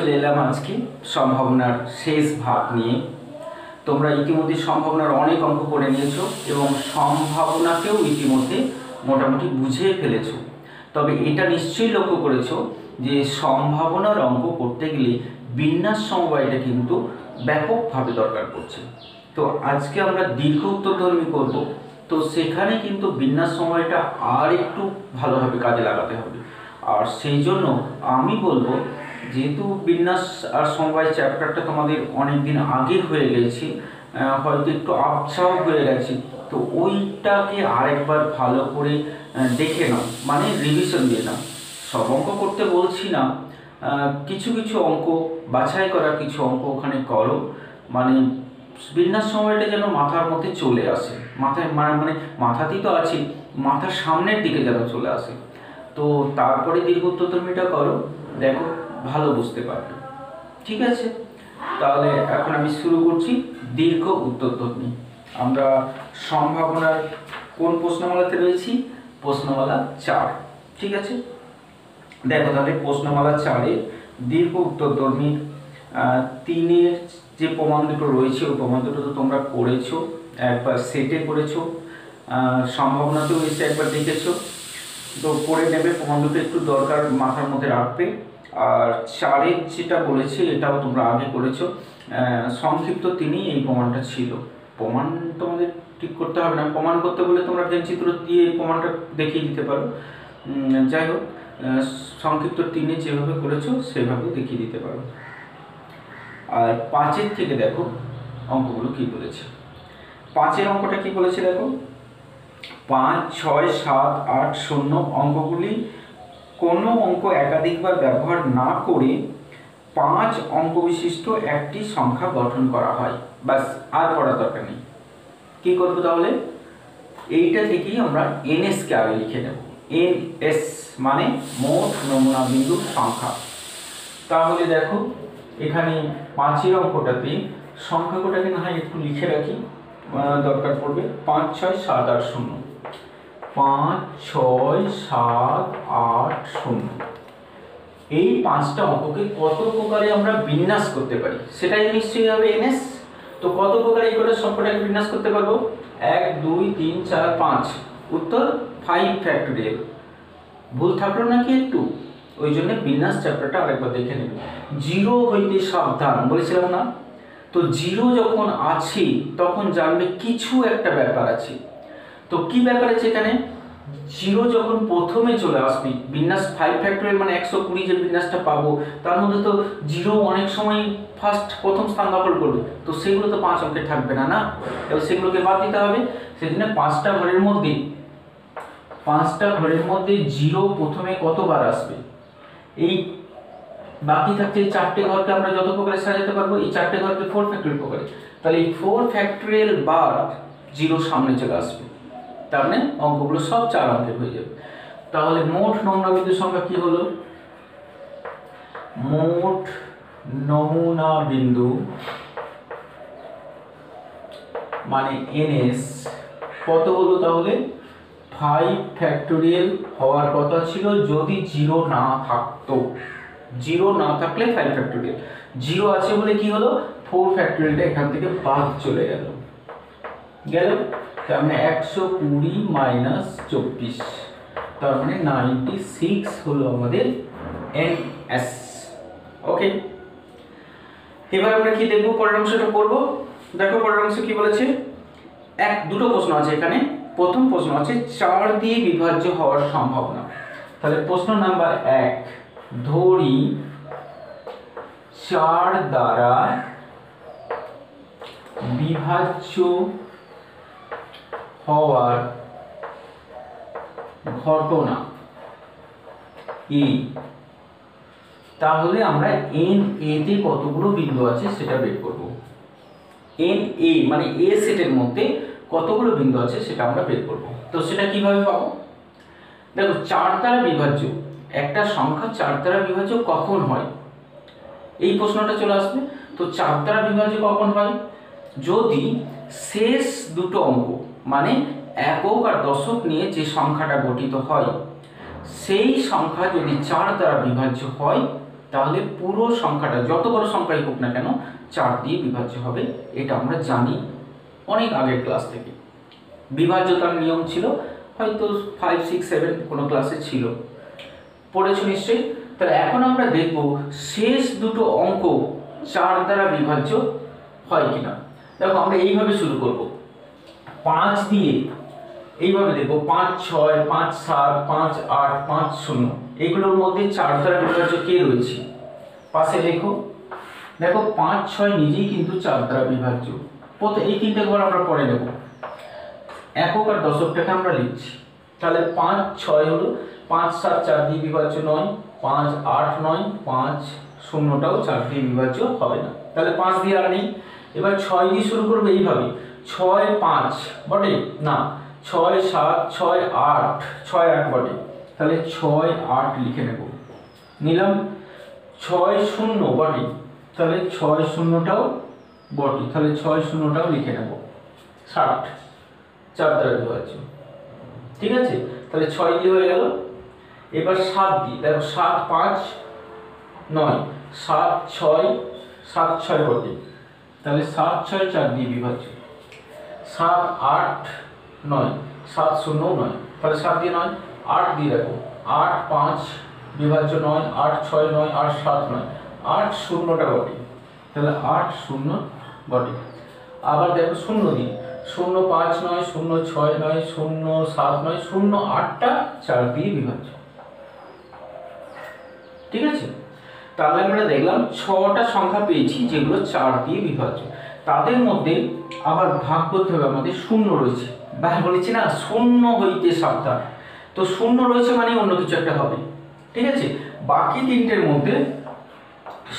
চলে এলাম আজকে সম্ভাবনার শেষ ভাগ নিয়ে। তোমরা ইতিমধ্যে সম্ভাবনার অনেক অঙ্ক করে নিয়েছো এবং সম্ভাবনাকেও ইতিমধ্যে মোটামুটি বুঝে ফেলেছো। তবে এটা নিশ্চয়ই লক্ষ্য করেছো যে সম্ভাবনার অঙ্ক করতে গেলে বিন্যাস সমবায়টা কিন্তু ব্যাপকভাবে দরকার পড়ছে। তো আজকে আমরা দীর্ঘ উত্তরধর্মী করব, তো সেখানে কিন্তু বিন্যাস সময়টা আর একটু ভালোভাবে কাজে লাগাতে হবে। আর সেই জন্য আমি বলবো, যেহেতু বিন্যাস আর সমবায় চ্যাপ্টারটা তোমাদের অনেক দিন আগে হয়ে গেছে, হয়তো একটু আপসাও হয়ে গেছে, তো ওইটাকে আরেকবার ভালো করে দেখে নাও, মানে রিভিশন দিয়ে নাও। সব অঙ্ক করতে বলছি না, কিছু কিছু অঙ্ক বাছাই করা কিছু অঙ্ক ওখানে করো, মানে বিন্যাস সময়টা যেন মাথার মধ্যে চলে আসে, মাথায় মানে মাথাতেই তো আছে, মাথার সামনের দিকে যেন চলে আসে। তো তারপরে দীর্ঘ উত্তরধর্মীটা করো, দেখো ভালো বুঝতে পারবে। ঠিক আছে, তাহলে এখন আমি শুরু করছি দীর্ঘ উত্তরধর্মী। আমরা সম্ভাবনার কোন প্রশ্নমালাতে রয়েছি? প্রশ্নমালা 4। ঠিক আছে, দেখো তাহলে প্রশ্নমালা 4-এ দীর্ঘ উত্তরধর্মীর 3-এর যে প্রমাণ দুটো রয়েছে, ওই প্রমাণ দুটো তো তোমরা করেছো, একবার সেটে করেছো, সম্ভাবনাতেও এসে একবার দেখেছো, তো পড়ে নেবে। প্রমাণ দুটো একটু দরকার মাথার মধ্যে রাখবে। আর 4-এর যেটা বলেছে এটাও তোমরা আগে করেছো, সংক্ষিপ্ত 3-ই এই প্রমাণটা ছিল। প্রমাণ তোমাদের ঠিক করতে হবে না, প্রমাণ করতে বলে তোমরা চিত্র দিয়ে এই প্রমাণটা দেখিয়ে দিতে পারো। যাই হোক, সংক্ষিপ্ত 3-এ যেভাবে করেছো সেভাবে দেখিয়ে দিতে পারো। আর 5-এর থেকে দেখো অঙ্কগুলো কি বলেছে। 5-এর অঙ্কটা কি বলেছে দেখো, 5, 6, 7, 8, 0 অঙ্কগুলি কোনো অঙ্ক একাধিকবার ব্যবহার না করে 5 অঙ্ক বিশিষ্ট একটি সংখ্যা গঠন করা হয়। বাস, আর পড়া দরকার নেই। কী করবো তাহলে? এইটা থেকেই আমরা এনএসকে আগে লিখে নেব। এনএস মানে মোট নমুনা বিন্দুর সংখ্যা। তাহলে দেখো এখানে 5-এর অঙ্কটাতে সংখ্যা কোটাকে না হয় একটু লিখে রাখি, দরকার পড়বে। 5, 6, 7, 8, 0। 5, 6, 7, 8, 0। এই 5টা অঙ্ককে কত প্রকারে আমরা বিন্যাস করতে পারি সেটাই নিশ্চয়ই হবে এনএস। তো কত প্রকারে এই কটা সবকটাকে বিন্যাস করতে পারবো? 1, 2, 3, 4, 5। উত্তর 5 ফ্যাক্টোরিয়াল। ভুল থাকলো নাকি একটু? ওই জন্য বিন্যাস চ্যাপ্টারটা আরেকবার দেখে নেবে। 0 হইতে সাবধান বলেছিলাম না? তো 0 যখন আছে তখন জানবে কিছু একটা ব্যাপার আছে। তো কি ব্যাপার আছে এখানে? 0 যখন প্রথমে চলে আসবে, বিন্যাস 5 ফ্যাক্টোরিয়াল মানে 120 যে বিন্যাসটা পাবো, তার মধ্যে তো 0 অনেক সময় প্রথম স্থান দখল করবে, তো সেগুলো তো 5 অঙ্কে থাকবে না, তাহলে সেগুলোকে বাদ দিতে হবে। সেই জন্য 5টা ঘরের মধ্যে 0 প্রথমে কতবার আসবে? এই বাকি থাকছে এই 4টে ঘরকে আমরা যত প্রকারে সাজাতে পারবো, এই 4টে ঘরকে 4 ফ্যাক্টোরিয়াল প্রকারে, তাহলে এই 4 ফ্যাক্টোরিয়াল বার 0 সামনে চলে আসবে, তার মানে অঙ্কগুলো সব 4 অঙ্কের হয়ে যাবে। তাহলে মোট নমুনা বিন্দুর সংখ্যা কি হলো? মোট নমুনা বিন্দু মানে এনএস কত হলো? তাহলে 5 ফ্যাক্টোরিয়াল হওয়ার কথা ছিল যদি 0 না থাকতো। 0 না থাকলে 5 ফ্যাক্টোরিয়াল, 0 আছে বলে কি হলো? 4 ফ্যাক্টোরিয়ালটা এখান থেকে বাদ চলে গেল। তার মানে 120 মাইনাস 24, তার মানে 96 হলো আমাদের এনএস। ওকে, এবার আমরা কি দেখবো? পরের অংশটা করবো। দেখো পরের অংশ কি বলেছে। দুটো প্রশ্ন আছে এখানে। প্রথম প্রশ্ন আছে 4 দিয়ে বিভাজ্য হওয়ার সম্ভাবনা। তাহলে প্রশ্ন নাম্বার 1, ধরি 4 দ্বারা বিভাজ্য হওয়ার ঘটনা এ, তাহলে আমরা এন এ তে কতগুলো বিন্দু আছে সেটা বের করব। এন এ মানে এ সেটের মধ্যে কতগুলো বিন্দু আছে সেটা আমরা বের করব। তো সেটা কিভাবে পাবো? দেখো 4 দ্বারা বিভাজ্য একটা সংখ্যা 4 দ্বারা বিভাজ্য কখন হয়, এই প্রশ্নটা চলে আসবে। তো 4 দ্বারা বিভাজ্য কখন হয়? যদি শেষ দুটো অঙ্ক মানে একক আর দশক নিয়ে যে সংখ্যাটা গঠিত হয়, সেই সংখ্যা যদি 4 দ্বারা বিভাজ্য হয় তাহলে পুরো সংখ্যাটা যত বড় সংখ্যাই হোক না কেন 4 দিয়ে বিভাজ্য হবে। এটা আমরা জানি অনেক আগের ক্লাস থেকে। বিভাজ্যতার নিয়ম ছিল হয়তো 5, 6, 7 কোনো ক্লাসে ছিল, পড়েছো নিশ্চয়ই। তাহলে এখন আমরা দেখব শেষ দুটো অঙ্ক 4 দ্বারা বিভাজ্য হয় কিনা। দেখো আমরা এইভাবে শুরু করব, 5 দিয়ে এইভাবে দেখব 5, 6, 5, 7, 5, 8, 5, 0 এগুলোর মধ্যে 4 দ্বারা বিভাজ্য কে রয়েছে পাশে লেখো। দেখো 5, 6 নিজেই কিন্তু 4 দ্বারা বিভাজ্য। প্রথমে এই তিনটে ঘর আমরা পরে নেব, একক আর দশকটাকে আমরা লিখছি। তাহলে 5, 6 হলো, 5, 7 4 দিয়ে বিভাজ্য নয়, 5, 8 9, 5 0টাও 4 দিয়ে বিভাজ্য হবে না। তাহলে 5 দিয়ে আর নেই। এবার 6 দিয়ে শুরু করবো এইভাবে, 6, 5 বটে না, 6, 7, 6, 8, 6, 8 বটে। তাহলে 6, 8 লিখে নেব, নিলাম। 6, 0 বটে, তাহলে 6, 0টাও বটে, তাহলে 6, 0টাও লিখে নেব। 60 4 দ্বারা বিভাজ্য, ঠিক আছে। তাহলে 6 দিয়ে হয়ে গেল। এবার 7 দিয়ে দেখো, 7, 5, 9, 7, 6, 7, 6 বটে, তাহলে 7, 6 4 দিয়ে বিভাজ্য। 7, 8, 9, 7 0 9, তাহলে 7 দিয়ে 9, 8 দিয়ে দেখো, 8, 5 বিভাজ্য 9, 8, 6 9, 8, 7 9, 8 0টা বটে, তাহলে 8 0 বটে। আবার দেখো 0 দিয়ে, 0, 5 9, 0, 6 9, 0 7 9, 0 8টা 4 দিয়ে বিভাজ্য, ঠিক আছে। তাহলে আমরা দেখলাম 6টা সংখ্যা পেয়েছি যেগুলো 4 দিয়ে বিভাজ্য। তাদের মধ্যে আবার ভাগ করতে হবে আমাদের, 0 রয়েছে, বলেছি না 0 হইতে সাবধান। তো 0 রয়েছে মানে অন্য কিছু একটা হবে, ঠিক আছে। বাকি তিনটের মধ্যে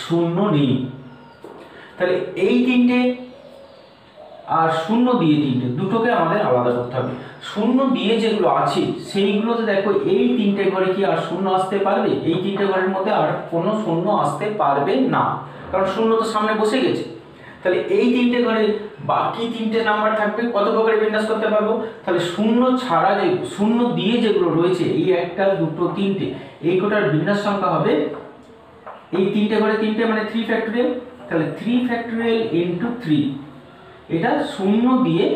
0 নেই, তাহলে এই তিনটে আর 0 দিয়ে তিনটে দুটোকে আমাদের আলাদা করতে হবে। 0 দিয়ে যেগুলো আছে সেইগুলোতে দেখো এই তিনটে ঘরে কি আর 0 আসতে পারবে? এই তিনটে ঘরের মধ্যে আর কোনো 0 আসতে পারবে না, কারণ 0 তো সামনে বসে গেছে। তাহলে এই তিনটে ঘরে বাকি তিনটে নাম্বার থাকবে, কত প্রকারে বিন্যাস করতে পারবো? তাহলে 0 ছাড়া যে 0 দিয়ে যেগুলো রয়েছে এই 1টা 2টো 3টে, এই কোটার বিন্যাস সংখ্যা হবে এই তিনটে ঘরে তিনটে মানে 3 ফ্যাক্টোরিয়াল, তাহলে 3 ফ্যাক্টোরিয়াল ইনটু 3। এটা 0 দিয়ে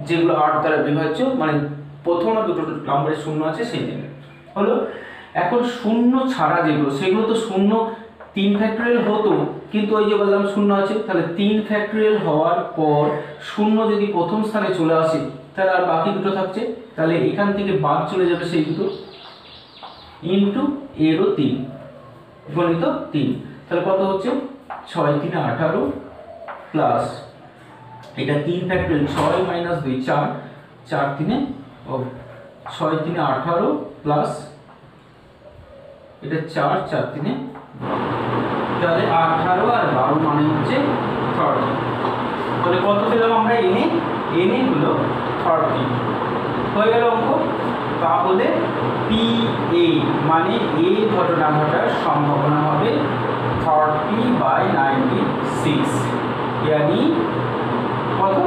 যেগুলো 8 দ্বারা বিভাজ্য, মানে প্রথম আর দুটো নম্বরে 0 আছে সেই দিকে হলো। এখন 0 ছাড়া যেগুলো সেগুলো তো 0 3 ফ্যাক্টোরিয়াল হতো, কিন্তু ওই যে বললাম 0 আছে, তাহলে 3 ফ্যাক্টোরিয়াল হওয়ার পর 0 যদি প্রথম স্থানে চলে আসে তাহলে আর বাকি দুটো থাকছে, তাহলে এখান থেকে বাদ চলে যাবে সেই দুটো, ইনটু এরও 3 গণিত 3। তাহলে কত হচ্ছে? 6 3 18 প্লাস এটা 3 ফ্যাক্টোরিয়াল, 6 মাইনাস 2 4, 4 3 6 3 18 প্লাস এটা 4 4 3, তাহলে 18 আর 12 মানে হচ্ছে 30। তাহলে কত পেলাম আমরা? এনে হলো 30, হয়ে গেল অঙ্ক। তাহলে পি এ মানে এ ঘটনা ঘটার সম্ভাবনা হবে 30/96, यानी কত?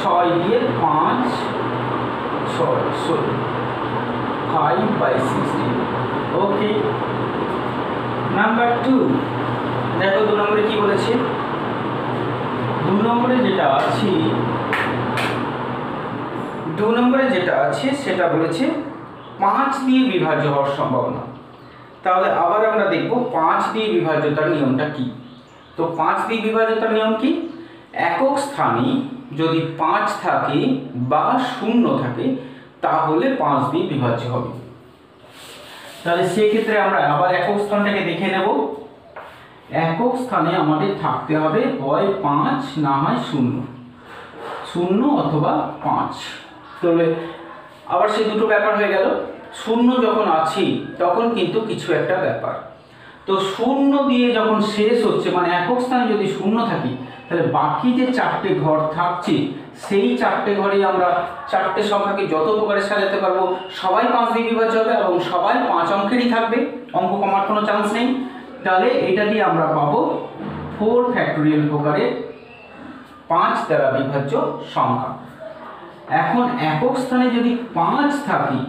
6 দিয়ে 5 6 16, 5/16। ওকে, নাম্বার 2 দেখো 2 নম্বরে কি বলেছে। 2 নম্বরে যেটা আছে সেটা বলেছে 5 দিয়ে বিভাজ্য হওয়ার সম্ভাবনা। তাহলে আবার আমরা দেখব 5 দিয়ে বিভাজ্যতার নিয়মটা কি। তো 5 দিয়ে বিভাজ্যতার নিয়ম কি? একক স্থানে যদি 5 থাকে বা 0 থাকে তাহলে 5 দিয়ে বিভাজ্য হবে। তাহলে সেক্ষেত্রে আমরা আবার একক স্থানটাকে দেখে নেব। একক স্থানে আমাদের থাকতে হবে হয় 5 না হয় 0 অথবা 5। তাহলে আবার সেই দুটো ব্যাপার হয়ে গেল। 0 যখন আছে তখন কিন্তু কিছু একটা ব্যাপার। তো 0 দিয়ে যখন শেষ হচ্ছে মানে একক স্থানে যদি 0 থাকে তাহলে বাকি যে 4টে ঘর থাকছে সেই 4টে ঘরে আমরা 4টে সংখ্যাকে যত প্রকারে সাজাতে পারবো সবাই 5 দিয়ে বিভাজ্য হবে এবং সবাই 5 অঙ্কেরই থাকবে, অঙ্ক কমার কোনো চান্স নেই। তাহলে এটা দিয়ে আমরা পাবো 4 ফ্যাক্টোরিয়াল প্রকারে 5 দ্বারা বিভাজ্য সংখ্যা। এখন একক স্থানে যদি 5 থাকে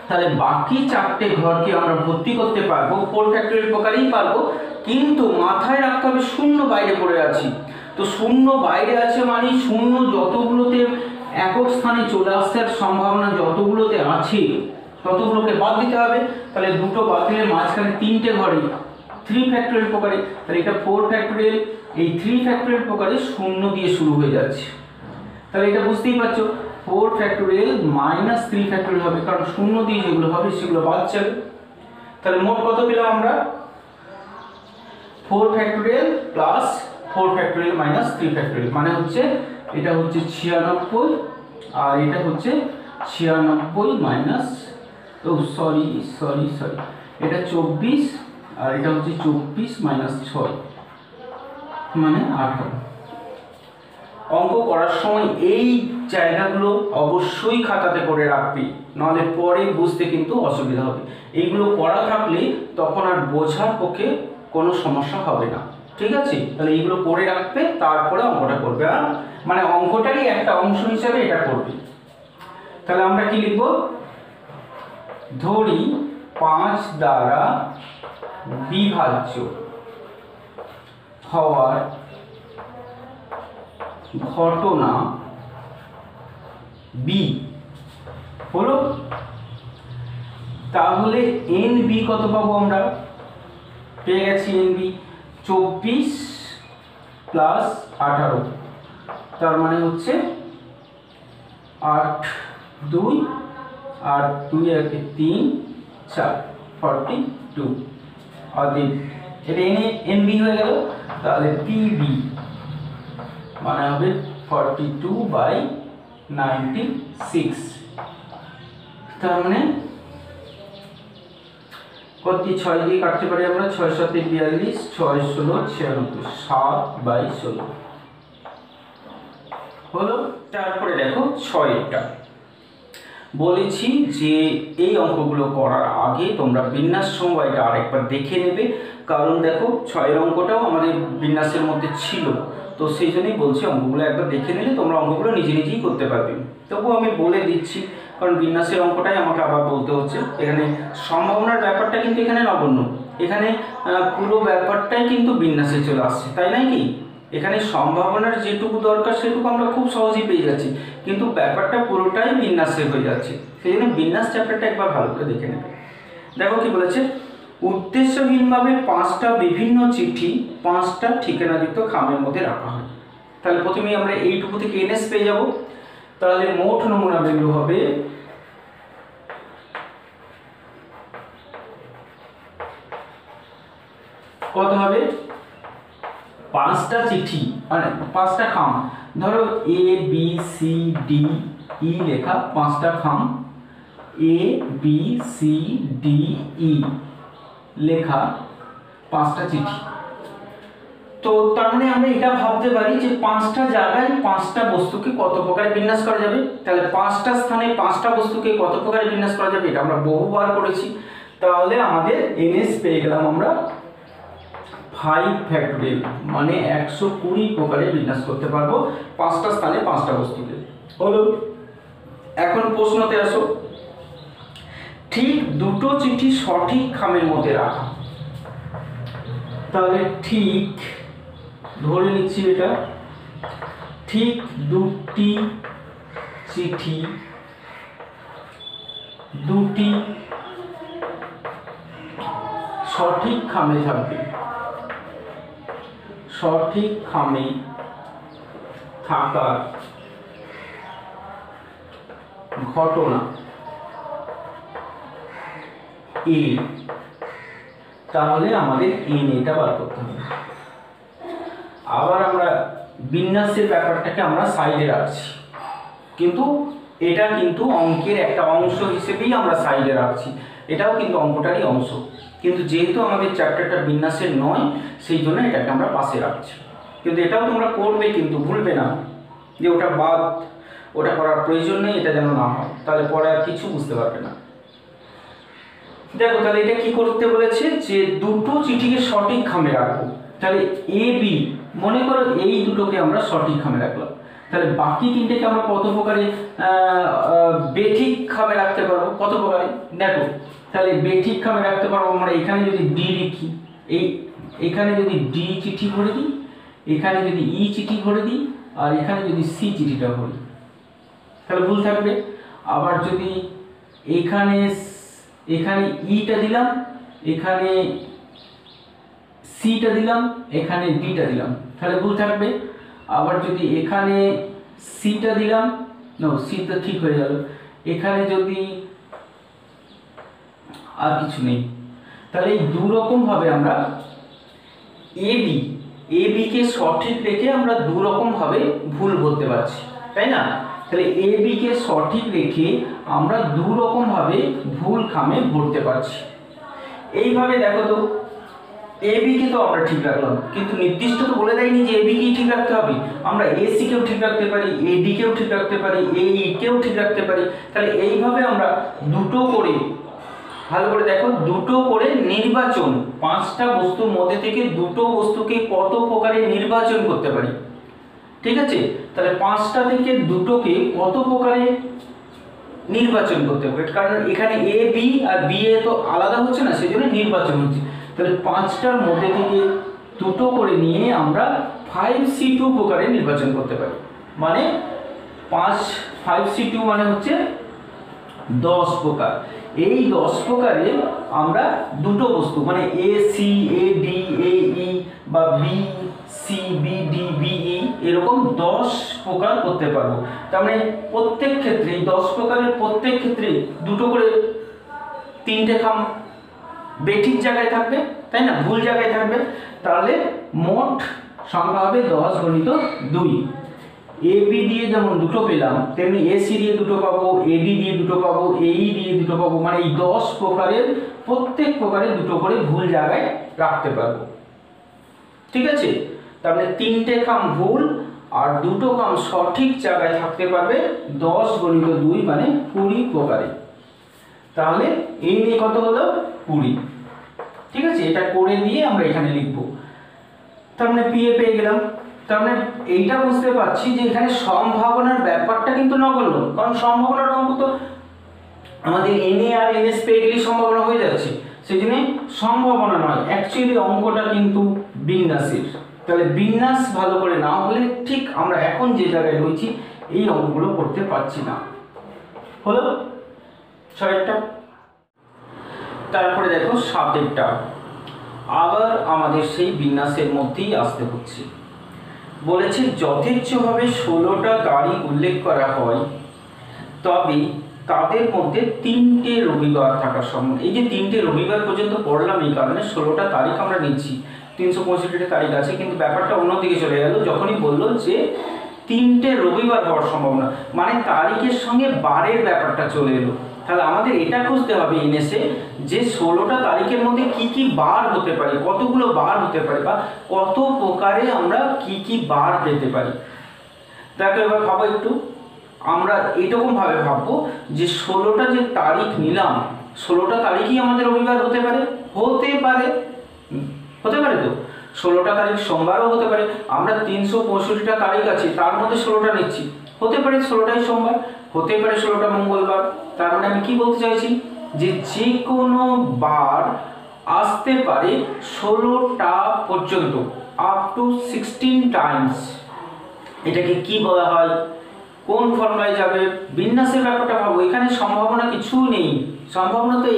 তাহলে বাকি 4টে ঘরকে আমরা ভর্তি করতে পারবো 4 ফ্যাক্টরিয়াল প্রকারেই পারবো, কিন্তু মাথায় রাখতে হবে শূন্য বাইরে পড়ে আছি। তো শূন্য বাইরে আছে মানে শূন্য যতগুলোতে একক স্থানে চলে আসার সম্ভাবনা যতগুলোতে আছে ততগুলোকে বাদ দিতে হবে। তাহলে দুটো বাদ দিলে মাঝখানে 3টে ঘরে 3 ফ্যাক্টরিয়াল প্রকারে, তাহলে এটা 4 ফ্যাক্টরিয়াল, এই 3 ফ্যাক্টরিয়াল প্রকারে শূন্য দিয়ে শুরু হয়ে যাচ্ছে। তাহলে এটা বুঝতেই পারছো 4 ফ্যাক্টরিয়াল মাইনাস 3 ফ্যাক্টরিয়াল হবে, কারণ শূন্য দিয়ে যেগুলো হবে সেগুলো বাদ যাবে। তাহলে মোট কত পেলাম আমরা? 4 factorial plus 4 factorial minus 3 factorial, মানে হচ্ছে এটা হচ্ছে 96 আর এটা হচ্ছে 96 মাইনাস সরি এটা 24 আর এটা হচ্ছে 24 মাইনাস 6 মানে 18। অঙ্ক করার সময় এই জায়গাগুলো অবশ্যই খাতাতে করে রাখবি, নাহলে পরে বুঝতে কিন্তু অসুবিধা হবে। এইগুলো করা থাকলে তখন আর বোঝার পক্ষে কোনো সমস্যা হবে না, ঠিক আছে? তাহলে এইগুলো করে রাখবে, তারপরে অঙ্কটা করবে, আর মানে অঙ্কটারই একটা অংশ হিসাবে এটা করবে। তাহলে আমরা কি লিখব? ধরি 5 দ্বারা বিভাজ্য হওয়ার ঘটনা বি হলো। তাহলে এন বি কত পাবো আমরা? পেয়ে গেছি এন বি 24 প্লাস 18, তার মানে হচ্ছে 8 2 আর 2 একে 3 4 42 আর এটা এন বি হয়ে গেল। তাহলে পিবি মানে হবে 42/96, তার মানে কত? 6 দিয়ে কাটতে পারি আমরা, 6 7 42, 6 16 96, 7/16 হলো। তারপরে দেখো 6টা বলেছি যে এই অঙ্কগুলো করার আগে তোমরা বিন্যাস সমবায়টা আরেকবার দেখে নেবে, কারণ দেখো 6 অঙ্কটাও আমাদের বিন্যাসের মধ্যে ছিল, তো সেই জন্যই বলছি অঙ্কগুলো একবার দেখে নিলে তোমরা অঙ্কগুলো নিজেই করতে পারবে। তবুও আমি বলে দিচ্ছি, কারণ বিন্যাসের অঙ্কটাই আমাকে আবার বলতে হচ্ছে। এখানে সম্ভাবনার ব্যাপারটা কিন্তু এখানে নগণ্য, এখানে পুরো ব্যাপারটাই কিন্তু বিন্যাসে চলে আসছে, তাই নয় কি? এখানে সম্ভাবনার যেটুকু দরকার সেটুকু আমরা খুব সহজেই পেয়ে যাচ্ছি, কিন্তু ব্যাপারটা পুরোটাই বিন্যাসে হয়ে যাচ্ছে। সেই জন্য বিন্যাস চ্যাপ্টারটা একবার ভালো করে দেখে নেবে। দেখো কি বলেছে, উদ্দেশ্যহীনভাবে 5টা বিভিন্ন চিঠি 5টা ঠিকানাযুক্ত খামের মধ্যে রাখা হয়। তাহলে প্রথমেই আমরা এইটুকু থেকে এনএস পেয়ে যাব। তাহলে মোট নমুনা বিন্দু হবে কত হবে? 5টা চিঠি মানে 5টা খাম, ধরো A B C D E লেখা 5টা খাম, A B C D E লেখা 5টা চিঠি। তো তার মানে আমরা এটা ভাবতে পারি যে 5টা জায়গায় 5টা বস্তুকে কত প্রকারে বিন্যাস করা যাবে। তাহলে 5টা স্থানে 5টা বস্তুকে কত প্রকারে বিন্যাস করা যাবে এটা আমরা বহুবার করেছি। তাহলে আমাদের এনএস পেয়ে গেলাম আমরা 5 ফ্যাক্টরিয়াল, মানে 120 প্রকারে বিন্যাস করতে পারবো 5টা স্থানে 5টা বস্তুকে। হলো। এখন প্রশ্নতে আসো, ঠিক দুটো চিঠি সঠিক খামের মধ্যে রাখা। তাহলে ঠিক ধরে নিচ্ছি এটা, ঠিক দুটি চিঠি দুটি সঠিক খামে থাকবে, সঠিক খামে থাকার ঘটনা এ। তাহলে আমাদের এন এটা বার করতে হবে। আবার আমরা বিন্যাসের ব্যাপারটাকে আমরা সাইডে রাখছি, কিন্তু এটা কিন্তু অঙ্কের একটা অংশ হিসেবেই আমরা সাইডে রাখছি, এটাও কিন্তু অঙ্কটারই অংশ, কিন্তু যেহেতু আমাদের চ্যাপ্টারটা বিন্যাসের নয় সেই জন্য এটাকে আমরা পাশে রাখছি। কিন্তু এটাও তোমরা করবে, কিন্তু ভুলবে না যে ওটা বাদ, ওটা করার প্রয়োজন নেই, এটা যেন না হয়, তাহলে পরে আর কিছু বুঝতে পারবে না। দেখো তাহলে এটা কি করতে বলেছে, যে দুটো চিঠিকে সঠিক খামে রাখবো। তাহলে এ বি, মনে করো এই দুটোকে আমরা সঠিক খামে রাখলাম, তাহলে বাকি তিনটেকে আমরা কত প্রকারে বেঠিক খামে রাখতে পারবো? কত প্রকারে দেখো, তাহলে বেঠিক খামে রাখতে পারবো আমরা। এখানে যদি ডি লিখি, এখানে যদি ডি চিঠি ভরে দিই, এখানে যদি ই চিঠি ভরে দিই, আর এখানে যদি সি চিঠিটা ভরি, তাহলে ভুল থাকবে। আবার যদি এখানে ইটা দিলাম, এখানে সিটা দিলাম, এখানে ডিটা দিলাম, তাহলে ভুল থাকবে। আবার যদি এখানে সিটা দিলাম, নো সি তো ঠিক হয়ে গেল, এখানে যদি আর কিছু নেই, তাহলে এই দুরকম ভাবে আমরা এবি কে সঠিক রেখে আমরা দুরকম ভাবে ভুল বলতে পারছি, তাই না? তাহলে এবি কে সঠিক রেখে আমরা দুরকম ভাবে ভুল খামে ভরতে পারছি। এইভাবে দেখো তো, এবি কে তো আমরা ঠিক রাখলাম, কিন্তু নির্দিষ্ট তো বলে দেয়নি যে এবি কেই ঠিক রাখতে হবে। আমরা এসি কেও ঠিক রাখতে পারি, এডি কেও ঠিক রাখতে পারি, এই কেও ঠিক রাখতে পারি। তাহলে এইভাবে আমরা দুটো করে, ভালো করে দেখো, দুটো করে নির্বাচন, 5টা বস্তুর মধ্যে থেকে দুটো বস্তুকে কত প্রকারে নির্বাচন করতে পারি, ঠিক আছে? তাহলে 5টা থেকে দুটোকে কত প্রকারে নির্বাচন করতে পারি, কারণ এখানে A B R B A তো আলাদা হচ্ছে না, সেজন্য নির্বাচন হচ্ছে। তাহলে 5টার মধ্যে থেকে দুটো করে নিয়ে আমরা 5C2 প্রকারে নির্বাচন করতে পারি। মানে 5C2 মানে হচ্ছে 10 প্রকার। এই 10 প্রকারে আমরা দুটো বস্তু মানে A C, A D, A E বা B C, B D, B E এরকম 10 প্রকার করতে পারবো। তার মানে প্রত্যেক ক্ষেত্রে 10 প্রকারের প্রত্যেক ক্ষেত্রে দুটো করে 3টে খাম বেঠিক জায়গায় থাকবে, তাই না? ভুল জায়গায় থাকবে। তাহলে মোট সংখ্যা হবে 10 গুণিত 2। এ বি দিয়ে যেমন দুটো পেলাম, তেমনি এসি দিয়ে দুটো পাবো, এডি দিয়ে দুটো পাবো, এই দিয়ে দুটো পাবো। মানে এই 10 প্রকারের প্রত্যেক প্রকারে দুটো করে ভুল জায়গায় রাখতে পারবো, ঠিক আছে? তাহলে 3টে খাম ভুল আর দুটো খাম সঠিক জায়গায় থাকতে পারবে 10 গুণিত 2 মানে 20 প্রকারে। তাহলে এই নিয়ে কত হলো? 20, ঠিক আছে? এটা করে দিয়ে আমরা এখানে লিখবো। তার মানে পিএ পেয়ে গেলাম। তার মানে এইটা বুঝতে পারছি যে এখানে সম্ভাবনার ব্যাপারটা কিন্তু নগণ্য, কারণ সম্ভাবনার অঙ্ক তো আমাদের এনএ আর এনএস পেয়ে গেলেই সম্ভাবনা হয়ে যাচ্ছে, সেই জন্য সম্ভাবনা নয়, অ্যাকচুয়ালি অঙ্কটা কিন্তু বিন্যাসের। তাহলে বিন্যাস ভালো করে না হলে ঠিক আমরা এখন যে জায়গায় রয়েছি এই অঙ্কগুলো করতে পারছি না। হলো 6টা। তারপরে দেখো 7টা, আবার আমাদের সেই বিন্যাসের মধ্যেই আসতে হচ্ছে। বলেছে যথেচ্ছভাবে 16টা তারিখ উল্লেখ করা হয়, তবে তাদের মধ্যে 3টে রবিবার থাকার সম্ভব। এই যে 3টে রবিবার পর্যন্ত পড়লাম, এই কারণে 16টা তারিখ আমরা নিচ্ছি। 365টা তারিখ আছে, কিন্তু ব্যাপারটা অন্যদিকে চলে গেল যখনই বললো যে 3টে রবিবার হওয়ার সম্ভাবনা, মানে তারিখের সঙ্গে বারের ব্যাপারটা চলে এলো। তাহলে আমাদের এটা খুঁজতে হবে এনএসে যে 16টা তারিখের মধ্যে কি কি বার হতে পারে, কতগুলো বার হতে পারে, বা কত প্রকারে আমরা কি কি বার পেতে পারি। দেখো এবার ভাবো একটু, আমরা এইরকম ভাবে ভাববো যে 16টা যে তারিখ নিলাম, 16টা তারিখই আমাদের রবিবার হতে পারে, হতে পারে তো 16টা তারিখ সোমবারও হতে পারে। আমরা 365টা তারিখ আছে, তার মধ্যে 16টা নিচ্ছি, হতে পারে 16টাই সোমবার, হতে পারে 16টা মঙ্গলবার। তার মানে আমি কি বলতে চাইছি যে যে কোনো বার আসতে পারে 16টা পর্যন্ত, আপ টু 16 টাইমস। এটাকে কি বলা হয়, কোন ফর্মুলায় যাবে? বিন্যাসের ব্যাপারটা ভাবো, এখানে সম্ভাবনা কিছু নেই, সম্ভাবনা তো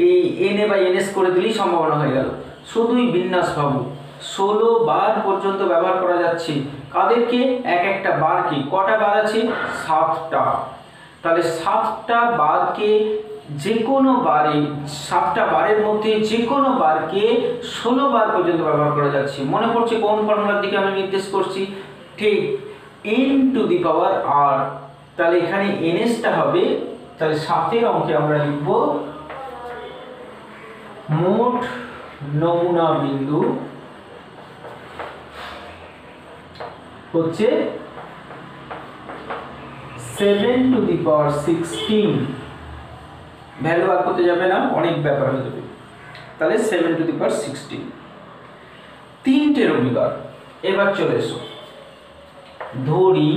এই এন এ বাই এনএস করে দিলেই সম্ভাবনা হয়ে গেল। শুধুই বিন্যাস ভাবো, 16 বার পর্যন্ত ব্যবহার করা যাচ্ছে। কাদেরকে? এক একটা বারকে। কটা বার আছে? 7টা। তাহলে 7টা বারকে যে কোনো বারে, 7টা বারের মধ্যে যে কোনো বারকে 16 বার পর্যন্ত ব্যবহার করা যাচ্ছে। মনে পড়ছে কোন ফর্মুলার দিকে আমি নির্দেশ করছি? ঠিক n to the power r। তাহলে এখানে nsটা হবে, তাহলে 7এর অঙ্কে আমরা লিখব মোট নমুনা বিন্দু হচ্ছে 7 টু দি পাওয়ার 16। ভ্যালু বার করতে যাবে না, অনেক ব্যাপার হয়ে যাবে। তাহলে 7 টু দি পাওয়ার 16, 3টে রবিবার। এবার চলে এসো, ধরি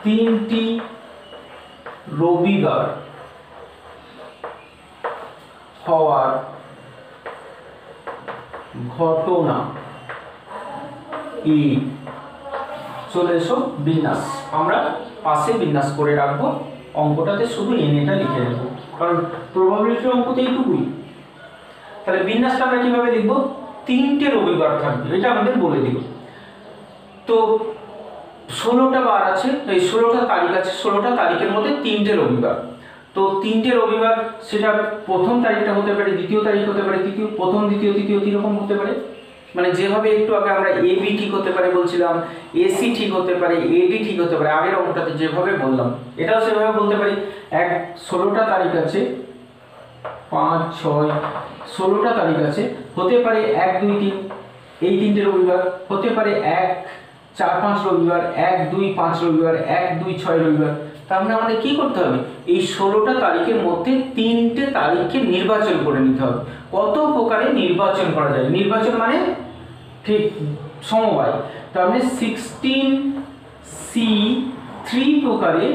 3টি রবিবার হওয়ার ঘটনা ই। চলে এসো বিন্যাস, আমরা পাশে বিন্যাস করে রাখবো, অঙ্কটাতে শুধু এটা লিখে রাখবো, কারণ প্রবাবিলিটির অঙ্ক তো এইটুকুই। তাহলে বিন্যাসটা আমরা কিভাবে লিখবো? 3টে রবিবার থাকবে, এটা আমাদের বলে দিল। তো 16টা বার আছে, এই 16টা তারিখ আছে, 16টা তারিখের মধ্যে 3টে রবিবার। তো 3টে রবিবার, সেটা প্রথম তারিখটা হতে পারে, দ্বিতীয় তারিখ হতে পারে, প্রথম দ্বিতীয় তৃতীয় এরকম হতে পারে। মানে যেভাবে একটু আগে আমরা এবি ঠিক হতে পারে বলছিলাম, এসি ঠিক হতে পারে, এডি ঠিক হতে পারে, আগের অঙ্কটাতে যেভাবে বললাম এটাও সেভাবে বলতে পারি। 16টা তারিখ আছে, 5, 6, 16টা তারিখ আছে, হতে পারে 1, 2, 3 এই 3টে রবিবার, হতে পারে 1, 4, 5 রবিবার, 1, 2, 5 রবিবার, 1, 2, 6 রবিবার। তার মানে আমাদের কি করতে হবে? এই 16টা তারিখের মধ্যে 3টে তারিখকে নির্বাচন করে নিতে হবে। কত প্রকারে নির্বাচন করা যায়? নির্বাচন মানে ঠিক সমবায়। তার মানে 16C3 প্রকারে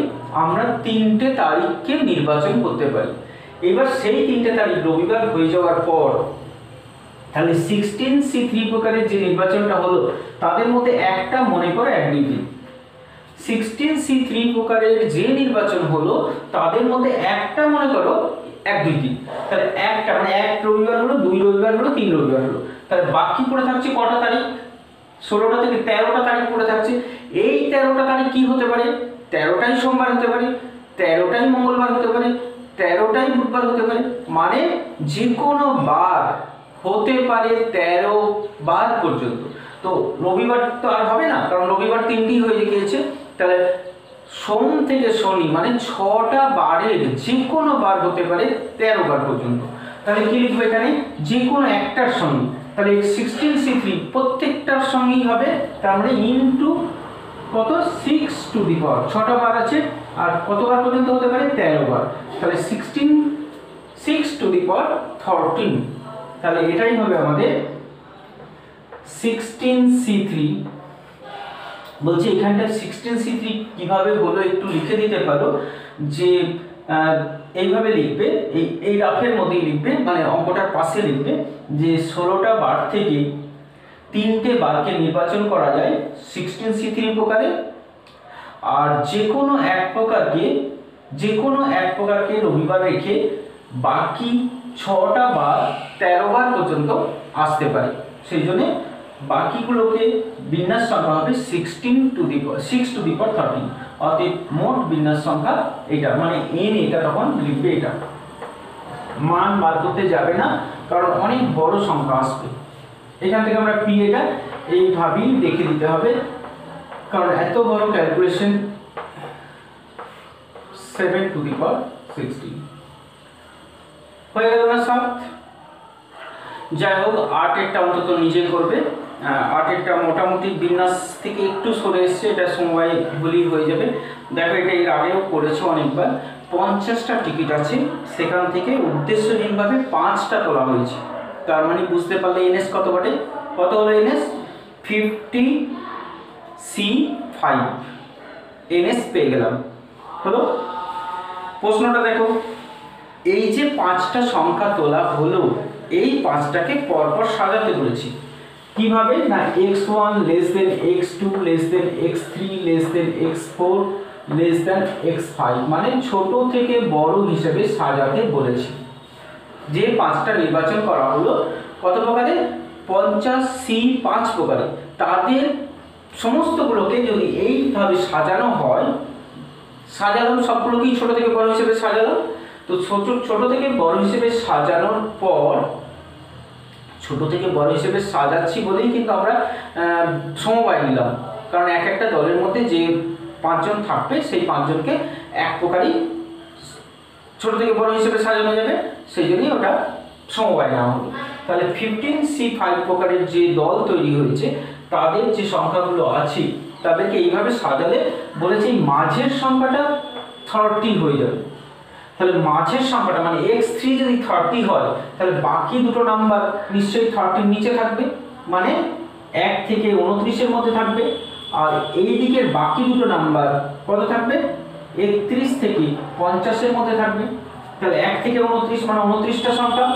আমরা 3টে তারিখকে নির্বাচন করতে পারি। এবার সেই 3টে তারিখ রবিবার হয়ে যাওয়ার পর তাহলে 16C3 প্রকারের যে নির্বাচনটা হলো তাদের মধ্যে একটা মনে করো 1, 2, 3। 16C3 প্রকারের যে নির্বাচন হলো তাদের মধ্যে একটা মনে করো 1, 2, 3। তাহলে একটা মানে 1 রবিবার হলো, 2 রবিবার হলো, 3 রবিবার হলো। তাহলে বাকি পড়ে থাকছে কটা তারিখ? 16টা থেকে 13টা তারিখ পড়ে থাকছে। এই 13টা তারিখ কি হতে পারে? 13টাই সোমবার হতে পারে, 13টাই মঙ্গলবার হতে পারে, 13টাই বুধবার হতে পারে। মানে যে কোনো বার হতে পারে 13 বার পর্যন্ত। তো রবিবার তো আর হবে না, কারণ রবিবার 3টি হয়ে গিয়েছে। তাহলে সোম থেকে শনি মানে 6টা বারের যে কোনো বার হতে পারে 13 বার পর্যন্ত। তাহলে কি লিখবো এখানে? যে কোনো একটার সঙ্গে। তাহলে 16C3 প্রত্যেকটার সঙ্গেই হবে, তার মানে ইনটু কত? 6 টু দি পাওয়ার, 6টা বার আছে আর কত বার পর্যন্ত হতে পারে? 13 বার। তাহলে 6 টু দি পাওয়ার 13। তাহলে এটাই হবে আমাদের 16C3। বলছি এখানটা 16C3 কিভাবে হলো একটু লিখে দিতে পারো, যে এইভাবে লিখবে, এই রাফের মধ্যেই লিখবে, মানে অঙ্কটার পাশে লিখবে যে 16টা বার থেকে 3টে বারকে নির্বাচন করা যায় 16C3 প্রকারে। আর যে কোনো এক প্রকারকে রবিবার রেখে বাকি 6টা বার 13 বার পর্যন্ত আসতে পারে। সেই জন্য বাকিগুলোকে বিন্যাস সংখ্যা হবে 6 টু দি পাওয়ার 13। অতএব মোট বিন্যাস সংখ্যা এটা, মানে n এটা তখন লিখবে, এটা মান বার করতে যাবে না, কারণ অনেক বড় সংখ্যা আসবে। এখান থেকে আমরা পি এটা এইভাবেই দেখে দিতে হবে, কারণ এত বড় ক্যালকুলেশন 7 টু দি পাওয়ার 16 হয়ে গেল না 7। যাই হোক 8 অন্তত নিজে করবে। 8 মোটামুটি বিন্যাস থেকে একটু সরে এসছে, এটা সময় ভুলই হয়ে যাবে। দেখো এটা এর আগেও করেছো অনেকবার। 50টা টিকিট আছে, সেখান থেকে উদ্দেশ্যহীনভাবে 5টা তোলা হয়েছে। তার মানে বুঝতে পারলে এনএস কত বটে? কত হলো এনএস? 50C5 এনএস পেয়ে গেলাম। হলো? প্রশ্নটা দেখো, এই যে 5টা সংখ্যা তোলা হলো, এই 5টাকে পরপর সাজাতে বলেছি। কিভাবে? না x1 less than x2 less than x3 less than x4 less than x5, মানে ছোট থেকে বড় হিসেবে সাজাতে বলেছি। যে 5টা নির্বাচন করা হলো কত প্রকারে? 50C5 প্রকারে। তাদের সমস্তগুলোকে যদি এইভাবে সাজানো হয়, সাজালাম সবগুলোকেই ছোট থেকে বড় হিসেবে সাজালাম। তো ছোট থেকে বড় হিসেবে সাজানোর পর, ছোট থেকে বড় হিসেবে সাজাচ্ছি বলেই কিন্তু আমরা সমবায় নিলাম, কারণ এক একটা দলের মধ্যে যে 5 জন থাকবে সেই 5 জনকে এক প্রকারই ছোট থেকে বড় হিসেবে সাজানো যাবে, সেই জন্যই ওটা সমবায় নেওয়া হলো। তাহলে 15C5 প্রকারের যে দল তৈরি হয়েছে তাদের যে সংখ্যাগুলো আছে তাদেরকে এইভাবে সাজালে বলেছে মাঝের সংখ্যাটা 30 হয়ে যাবে। তাহলে মাঝের সংখ্যাটা মানে x3 যদি 30 হয় তাহলে বাকি দুটো নাম্বার নিশ্চয়ই 30 নিচে থাকবে, মানে 1 থেকে 29 এর মধ্যে থাকবে। আর এই দিকের বাকি দুটো নাম্বার কত থাকবে? 31 থেকে 50-এর মধ্যে থাকবে। তাহলে 1 থেকে 29 মানে 29টা সংখ্যা,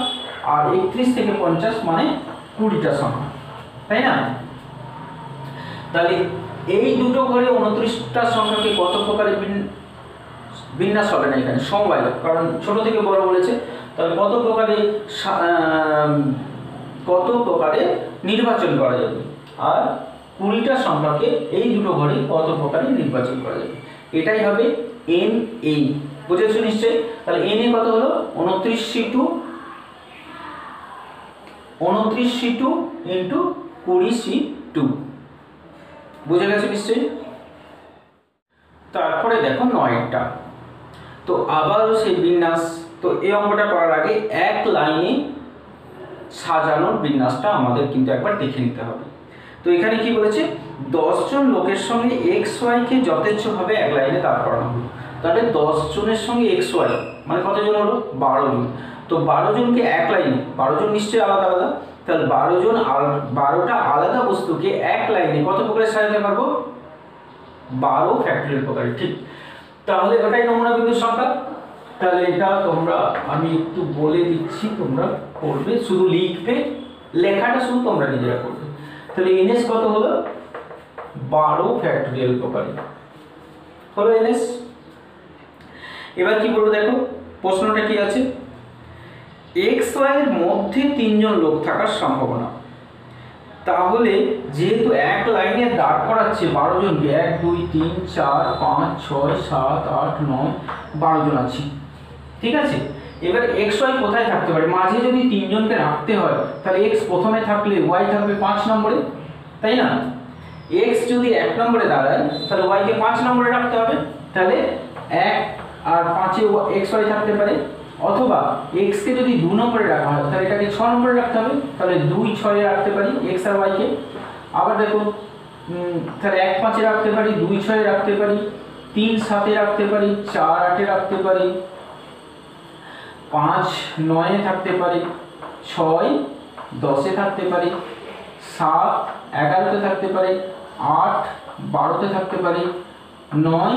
আর 31 থেকে 50 মানে 20টা সংখ্যা, তাই না? তাহলে এই দুটো ঘরে 29টা সংখ্যাকে কত প্রকারে বিন্যাস হবে না এখানে সমবায়, কারণ ছোট থেকে বড় বলেছে। তাহলে কত প্রকারে নির্বাচন করা যাবে, আর 20টা সংখ্যাকে এই দুটো ঘরে কত প্রকারে নির্বাচন করা যাবে, এটাই হবে NA। বুঝেছো নিশ্চয়ই? তাহলে NA কত হলো? 29C2 into 20C2। বুঝে গেছো নিশ্চয়ই? তারপরে দেখো 9টা। তো আবারও সেই বিন্যাস। তো এই অঙ্কটা করার আগে এক লাইনে সাজানোর বিন্যাসটা আমাদের কিন্তু একবার দেখে নিতে হবে। তো এখানে কি বলেছে? 10 জন লোকের সঙ্গে XY কে যথেচ্ছভাবে এক লাইনে দাঁড় করানো হলো। তাহলে 10 জনের সঙ্গে XY মানে কতজন হলো? 12 জন। তো 12 জনকে এক লাইনে, 12 জন নিশ্চয়ই আলাদা আলাদা, তাহলে 12টা আলাদা বস্তুকে এক লাইনে কত প্রকারে সাজাতে পারবো? 12 ফ্যাক্টরিয়াল প্রকারে। ঠিক, তাহলে ওটাই নমুনা বিন্দুর সংখ্যা। তাহলে এটা তোমরা, আমি একটু বলে দিচ্ছি, তোমরা করবে, শুধু লিখবে, লেখাটা শুধু তোমরা নিজেরা করবে। তাহলে NS কত হলো? 12 ফ্যাক্টরিয়াল প্রকারে হলো NS। এবার কি বলবো দেখো, প্রশ্নটা কি আছে? XY এর মধ্যে 3 জন লোক থাকার সম্ভাবনা। তাহলে যেহেতু এক লাইনে দাঁড় করাচ্ছে 12 জনকে, 1 2 3 4 5 6 7 8 9 12 জন আছে, ঠিক আছে? এবার XY কোথায় থাকতে পারে? মাঝে যদি 3 জনকে রাখতে হয়, তাহলে X প্রথমে থাকলে Y থাকবে 5 নম্বরে, তাই না? X যদি 1 নম্বরে দাঁড়ায়, তাহলে Y কে 5 নম্বরে রাখতে হবে। তাহলে 1 আর 5-এ XY থাকতে পারে, অথবা X কে যদি 2 নম্বরে রাখা হয়, তাহলে এটাকে 6 নম্বরে রাখতে হবে। তাহলে 2 6-এ রাখতে পারি X আর Y কে। আবার দেখো, তাহলে 1 5-এ রাখতে পারি, 2 6-এ রাখতে পারি, 3 7-এ রাখতে পারি, 4 8-এ রাখতে পারি, 5 9-এ থাকতে পারি, 6 10-এ থাকতে পারি, 7 11-তে থাকতে পারে, 8 12-তে থাকতে পারি, 9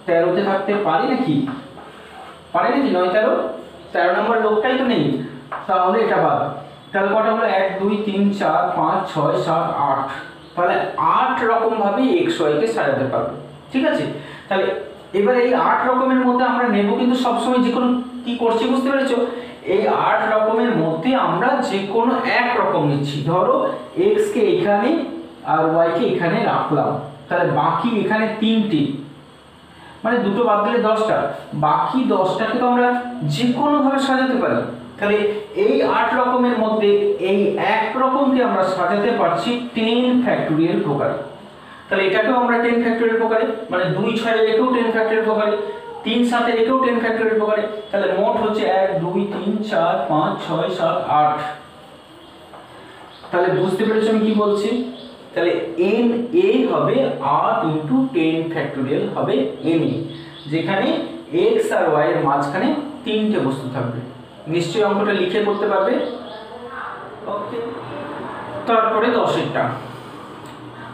13-তে থাকতে পারি নাকি? পারে নাকি? 9 13 নম্বর লোকটাই তো নেই, তাহলে এটা বাদ। তাহলে কটা হলো? 1 2 3 4 5 6 7 8। তাহলে 8 রকম ভাবে XY কে সাজাতে পারবো, ঠিক আছে? তাহলে এবার এই 8 রকমের মধ্যে আমরা নেব কিন্তু সবসময় যে কোনো, কি করছি বুঝতে পেরেছো? এই 8 রকমের মধ্যে আমরা যে কোনো এক রকম নিচ্ছি। ধরো X কে এখানে আর Y কে এখানে রাখলাম, তাহলে বাকি এখানে 3টি, মানে দুটো বাদ দিলে 10টা, বাকি 10টাকে তো আমরা যে কোনো ভাবে সাজাতে পারি। তাহলে এই 8 রকমের মধ্যে এই এক রকমকে আমরা সাজাতে পারছি 10 ফ্যাক্টরিয়াল প্রকারে। তাহলে এটাকেও আমরা 10 ফ্যাক্টরিয়াল প্রকারে, মানে 2 6 একেও 10 ফ্যাক্টরিয়াল প্রকারে, 3 7 একেও 10 ফ্যাক্টরিয়াল প্রকারে। তাহলে মোট হচ্ছে 1 2 3 4 5 6 7 8। তাহলে বুঝতে পেরেছো আমি কি বলছি? তাহলে NA হবে 8 × 10 ফ্যাক্টরিয়াল হবে NA, যেখানে X আর Y এর মাঝখানে 3টে বস্তু থাকবে। নিশ্চয়ই অঙ্কটা লিখে করতে পারবে। ওকে, তারপরে 10-এরটা।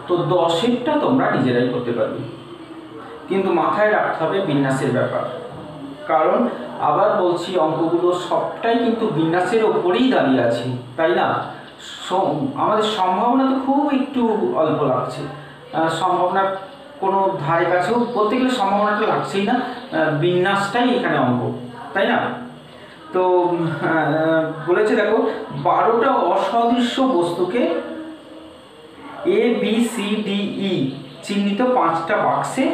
তো 10-এরটা তোমরা নিজেরাই করতে পারবে, কিন্তু মাথায় রাখতে হবে বিন্যাসের ব্যাপার, কারণ আবার বলছি অঙ্কগুলো সবটাই কিন্তু বিন্যাসের ওপরেই দাঁড়িয়ে আছে, তাই না? আমাদের সম্ভাবনা তো খুব একটু অল্প লাগছে, সম্ভাবনা কোনো ধারে কাছেও বলতে গেলে সম্ভাবনাটা লাগছেই না, বিন্যাসটাই এখানে অঙ্ক, তাই না? তো বলেছে দেখো 12টা অসদৃশ্য বস্তুকে ABCDE চিহ্নিত 5টা বাক্সে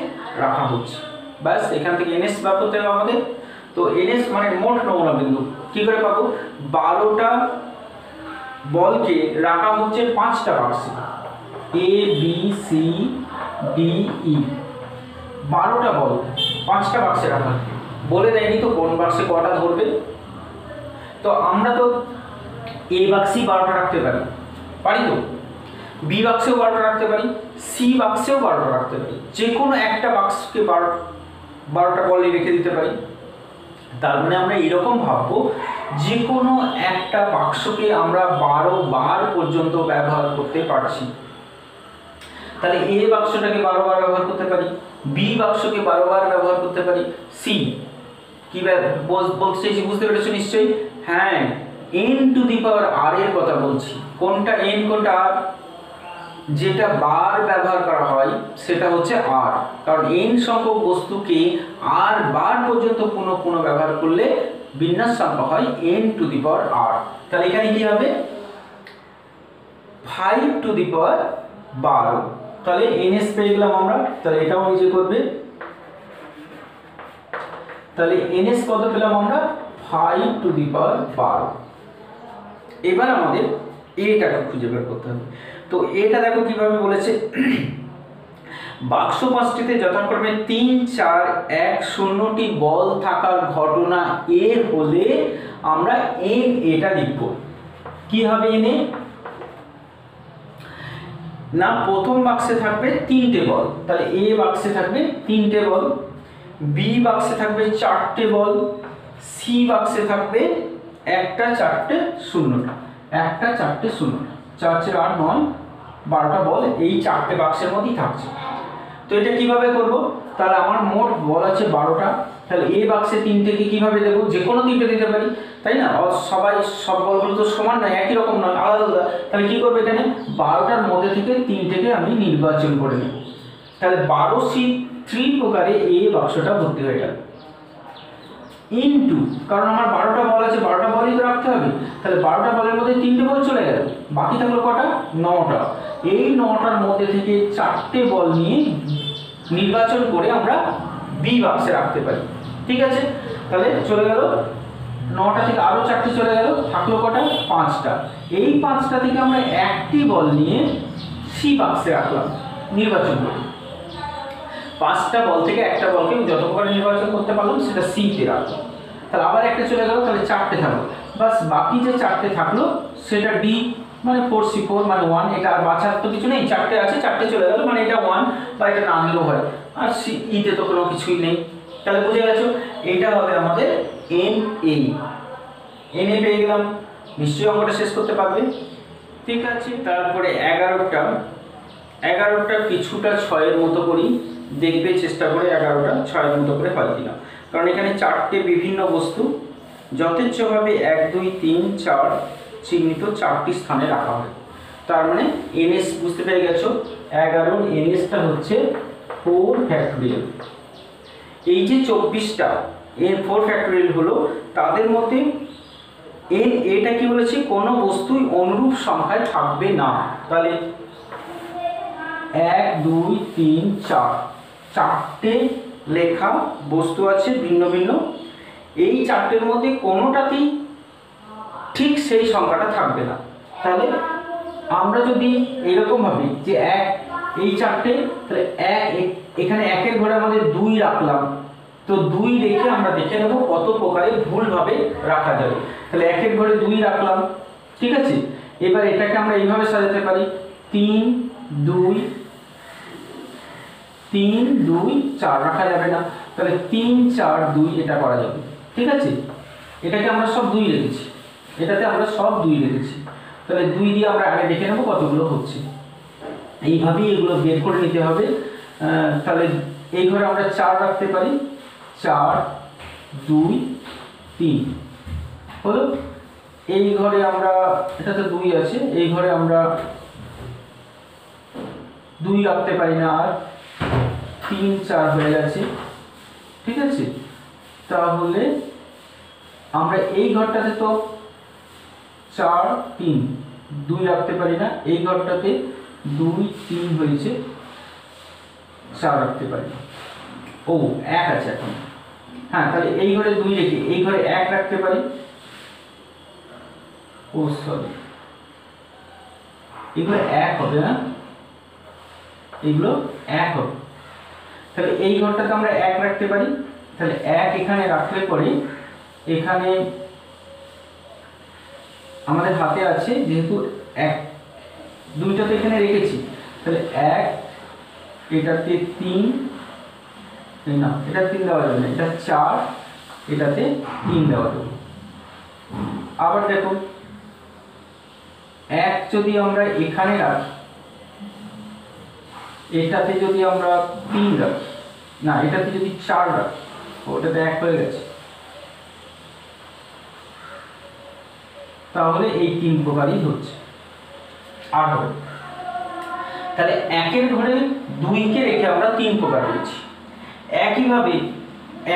রাখা হচ্ছে। ব্যাস, এখান থেকে NS বার করতে হবে আমাদের। তো NS মানে মোট নমুনা বিন্দু। কি করে পাবো? 12টা বলকে রাখা হচ্ছে 5টা বাক্সে, ABCDE। 12টা বল 5টা বাক্সে রাখা, বলে দেয়নি তো কোন বাক্সে কটা ধরবে। তো আমরা তো A বাক্সেই 12টা রাখতে পারি তো, B বাক্সেও 12টা রাখতে পারি, C বাক্সেও 12টা রাখতে পারি, যে কোনো একটা বাক্সকে 12টা বলে রেখে দিতে পারি। তার মানে আমরা এরকম ভাববো, যে কোনো একটা বাক্সকে আমরা 12 বার পর্যন্ত ব্যবহার করতে পারছি। তাহলে এ বাক্সটাকে 12 বার ব্যবহার করতে পারি, বি বাক্সকে 12 বার ব্যবহার করতে পারি, সি কি বলতে চাইছি বুঝতে পেরেছো নিশ্চয়ই? হ্যাঁ, n to the power r এর কথা বলছি। কোনটা n কোনটা r? যেটা বার ব্যবহার করা হয় সেটা হচ্ছে r, কারণ n সংখ্যক বস্তুকে r বার পর্যন্ত পুনঃ পুনঃ ব্যবহার করলে বিন্যাস সংখ্যা হয় n to the power r। তাহলে এখানে কি হবে? 5 টু দি পাওয়ার 12। তাহলে ns পেয়ে গেলাম আমরা। তাহলে এটাও নিজে করবে। তাহলে ns কত পেলাম আমরা? 5 টু দি পাওয়ার 12। এবার আমাদের এটাকে খুঁজে বের করতে হবে। তো এটা দেখো কিভাবে বলেছে, বাক্স পাঁচটিতে যথাক্রমে 3, 4, 1, 0টি বল থাকার ঘটনা এ হলে আমরা n এটা লিখব। কি হবে n? না, প্রথম বাক্সে থাকবে 3টে বল, তাহলে এ বাক্সে থাকবে 3টে বল, বি বাক্সে থাকবে 4টে বল, সি বাক্সে থাকবে 1টা 4টে 0টা, 1টা 4টে 0টা, 4 4 8 9 12টা বল এই 4টে বাক্সের মধ্যেই থাকছে। তো এটা কিভাবে করব? তাহলে আমার মোট বল আছে 12টা, তাহলে এ বাক্সে 3টেকে কিভাবে দেবো? যে কোনো 3টে দিতে পারি, তাই না? সব বলগুলো তো সমান নয়, একই রকম নয়, আলাদা আলাদা। তাহলে কি করবো? এখানে 12টার মধ্যে থেকে 3টেকে আমি নির্বাচন করে নেব। তাহলে 12C3 প্রকারে এ বাক্সটা ভর্তি হয়ে গেল। ইনটু, কারণ আমার 12টা বল আছে, 12টা বলই তো রাখতে হবে, তাহলে 12টা বলের মধ্যে 3টে বল চলে গেল, বাকি থাকলো কটা? 9টা। এই 9টার মধ্যে থেকে 4টে বল নিয়ে নির্বাচন করে আমরা বি বাক্সে রাখতে পারি। ঠিক আছে, তাহলে চলে গেল 9টা থেকে আরো 4টে চলে গেল, থাকলো কটা? 5টা। এই 5টা থেকে আমরা একটি বল নিয়ে সি বাক্সে রাখলাম নির্বাচন করে। 5টা বল থেকে একটা বলকে যত প্রকার নির্বাচন করতে পারলাম সেটা সি তে রাখলাম। তাহলে আবার একটা চলে গেল, তাহলে 4টে থাকলো, বাস বাকি যে 4টে থাকলো সেটা ডি মানে 4C4 মানে 1। এটা আর বাছার তো কিছু নেই, 4টে আছে, 4টে চলে গেল, মানে এটা 1 বা এটা না নিলেও হয়, আর সি ইতে তো কোনো কিছুই নেই। তাহলে বুঝে গেছো, এটা হবে আমাদের এন এ। এন এ পেয়ে গেলাম, নিশ্চয়ই অঙ্কটা শেষ করতে পারবে। ঠিক আছে, তারপরে 11টা কিছুটা 6-এর মতো করি, দেখবে চেষ্টা করে 11টা 6-এর মতো করে হয় কিনা, কারণ এখানে 4টে বিভিন্ন বস্তু যথেচ্ছভাবে 1 2 3 4 চিহ্নিত 4টি স্থানে রাখা হয়। তার মানে এনএস বুঝতে পেরে গেছো, 11 এনএসটা হচ্ছে 4 ফ্যাক্টোরিয়াল। এই যে 24টা এন 4 ফ্যাক্টোরিয়াল হলো, তাদের মধ্যে এন এটা কি বলেছে? কোনো বস্তুই অনুরূপ সংখ্যায় থাকবে না। তাহলে 1 2 3 4 4টে লেখা বস্তু আছে ভিন্ন ভিন্ন, এই 4টের মধ্যে কোনোটাতেই ঠিক সেই সংখ্যাটা থাকবে না। তাহলে আমরা যদি এরকম ভাবি যে এই 4টে, তাহলে এখানে 1-এর ঘরে আমাদের 2 রাখলাম, তো 2 রেখে আমরা দেখে নেব কত প্রকারে ভুলভাবে রাখা যাবে। তাহলে 1-এর ঘরে 2 রাখলাম, ঠিক আছে। এবার এটাকে আমরা এইভাবে সাজাতে পারি 3 2 3 2 4 রাখা যাবে না, তাহলে 3 4 2 এটা করা যাবে। ঠিক আছে, এটাকে আমরা সব 2 রেখেছি, এটাতে আমরা সব 2 রেখেছি, তাহলে 2 দিয়ে আমরা আগে দেখে নেব কতগুলো হচ্ছে। এইভাবেই এগুলো বের করে নিতে হবে। তাহলে এই ঘরে আমরা 4 রাখতে পারি, 4 2 3 হলো। এই ঘরে আমরা, এটাতে 2 আছে, এই ঘরে আমরা 2 রাখতে পারি না, আর 3 4 হয়ে গেছে। ঠিক আছে, তাহলে আমরা এই ঘরটাতে তো 4 3 2 রাখতে পারি না, এই ঘরটাতে 2 3 হয়েছে, 4 রাখতে পারি না। ও 1 আছে এখন, হ্যাঁ, তাহলে এই ঘরে 2 রেখে এই ঘরে 1 রাখতে পারি। ও সরি, এগুলো 1 হবে না, এগুলো 1 হবে। তাহলে এই ঘরটাতে আমরা 1 রাখতে পারি, তাহলে 1 এখানে রাখলে পরে এখানে আমাদের হাতে আছে যেহেতু 1, 2টা তো এখানে রেখেছি, তাহলে 1 এটাতে 3 না, এটা 3 দেওয়া যাবে না, এটা 4 এটাতে 3 দেওয়া যাবে। আবার দেখো 1 যদি আমরা এখানে রাখি, এটাতে যদি আমরা 3 রাখি, না এটাতে যদি 4 রাখি, ওটাতে 1 হয়ে গেছে, তাহলে এই 3 প্রকারই হচ্ছে। আর হবে তাহলে 1-এর ঘরে 2-কে রেখে আমরা 3 প্রকার পেয়েছি। একইভাবে